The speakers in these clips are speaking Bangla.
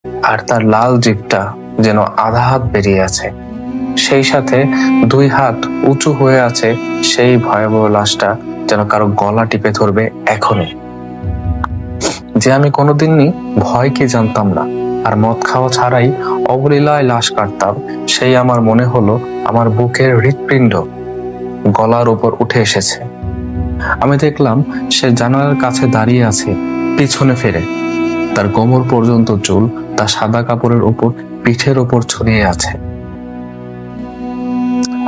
আর তার লাল জিভটা যেন আধা হাত বেরিয়ে আছে, সেই সাথে 2 হাত উঁচু হয়ে আছে। সেই ভয়াবহ লাশটা যেন কারো গলা টিপে ধরবে এখনই। যে আমি কোনোদিনই ভয় কি জানতাম না, আর মদ খাওয়া ছাড়াই অবলীলায় লাশ কাটতাম, সেই আমার মনে হলো আমার বুকের হৃৎপিণ্ড গলার উপর উঠে এসেছে। আমি দেখলাম সে জানালার কাছে দাঁড়িয়ে আছে, পিছনে ফিরে। তার কোমর পর্যন্ত চুল তার সাদা কাপড়ের উপর পিঠের উপর ছড়িয়ে আছে।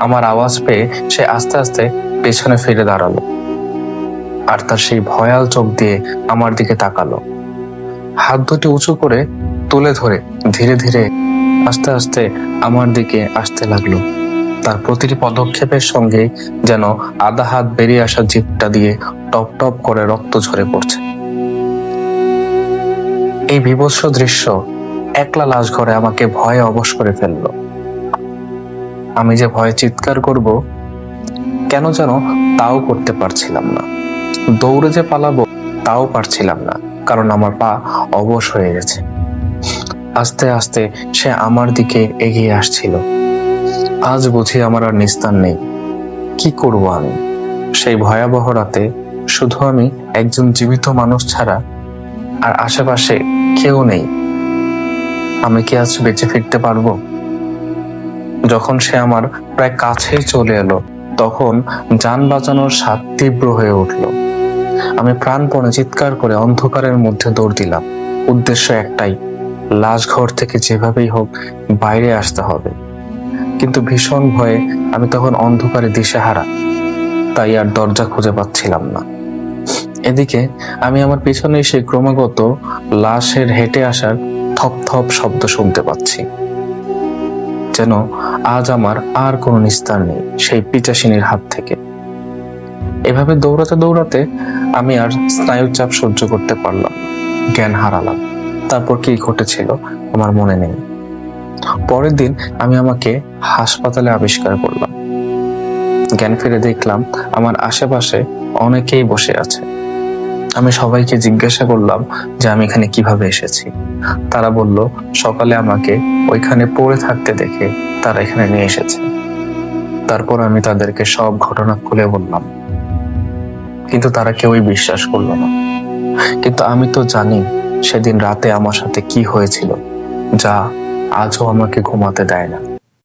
আমার আওয়াজ পেয়ে সে আস্তে আস্তে পেছনে ফিরে দাঁড়ালো, আর তার সেই ভয়াল চোখ দিয়ে আমার দিকে তাকালো। হাত দুটি উঁচু করে তুলে ধরে ধীরে ধীরে আস্তে আস্তে আমার দিকে আসতে লাগলো। তার প্রতিটি পদক্ষেপের সঙ্গে যেন আধা হাত বেরিয়ে আসা জিভটা দিয়ে টপ টপ করে রক্ত ঝরে পড়ছে। এই বীভৎস দৃশ্য একলা লাশ ঘরে আমাকে ভয়ে অবশ করে ফেললো। আমি যে ভয়ে চিৎকার করব কেন যেন তাও করতে পারছিলাম না। দৌড়ে যে পালাবো তাও পারছিলাম না, কারণ আমার পা অবশ হয়ে গেছে। আস্তে আস্তে সে আমার দিকে এগিয়ে আসছিল। আজ বুঝি আমার আর নিস্তার নেই। কি করব আমি? সেই ভয়াবহ রাতে শুধু আমি একজন জীবিত মানুষ ছাড়া আর আশেপাশে কেউ নেই। আমি কি আজ বেঁচে ফিরতে পারবো? যখন সে আমার প্রায় কাছেই চলে এলো, তখন যান বাঁচানোর স্বাদ তীব্র হয়ে উঠল। আমি প্রাণপণে চিৎকার করে অন্ধকারের মধ্যে দৌড় দিলাম। উদ্দেশ্য একটাই, লাশ ঘর থেকে যেভাবেই হোক বাইরে আসতে হবে। কিন্তু ভীষণ ভয়ে আমি তখন অন্ধকারে দিশেহারা, তাই আর দরজা খুঁজে পাচ্ছিলাম না। এদিকে আমি আমার পিছনে এসে ক্রমাগত লাশের হেঁটে আসার থপ থপ শব্দ শুনতে পাচ্ছি। যেন আজ আমার আর কোনো নিস্তার নেই সেই পিচাসিনীর হাত থেকে। এভাবে দৌড়াতে দৌড়াতে আমি আর স্নায়ুর চাপ সহ্য করতে পারলাম, জ্ঞান হারালাম। তারপর কি ঘটেছিল আমার মনে নেই। পরের দিন আমি আমাকে হাসপাতালে আবিষ্কার করলাম। জ্ঞান ফিরে দেখলাম আমার আশেপাশে অনেকেই বসে আছে। আমি সবাইকে জিজ্ঞাসা করলাম যে আমি এখানে কিভাবে এসেছি। তারা বলল সকালে আমাকে ওইখানে পড়ে থাকতে দেখে তারা এখানে নিয়ে এসেছে। তারপর আমি তাদেরকে সব ঘটনা খুলে বললাম, কিন্তু তারা কেউই বিশ্বাস করলো না। কিন্তু আমি তো জানি সেদিন রাতে আমার সাথে কি হয়েছিল, যা আজও আমাকে ঘুমাতে দেয় না।